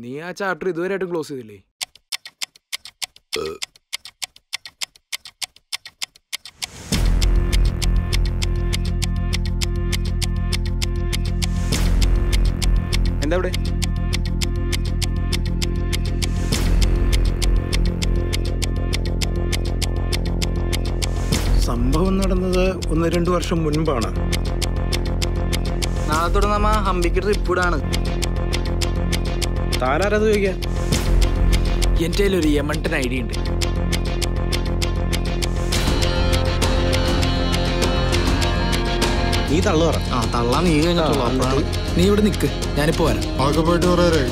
നീ ആ ചാപ്റ്റർ ഇതുവരെയായിട്ടും ക്ലോസ് ചെയ്തില്ലേ? എന്താ ഇവിടെ? സംഭവം നടന്നത് 1-2 വർഷം മുൻപാണ്. നാളത്തോടെ നമ്മ ഹംപിക്ക് ട്രിപ്പിടാണ്. താനാരത് ചോദിക്കാൻ? എൻ്റെ കയ്യിലൊരു യമണ്ടൻ ഐഡിയ ഉണ്ട്. നീ തള്ളു പറ. തള്ളാൻ നീ കഴിഞ്ഞിട്ടുള്ളൂ. നീ ഇവിടെ നിൽക്ക്, ഞാനിപ്പോ വരാം. ആകെ പോയിട്ട് പറയാറേ.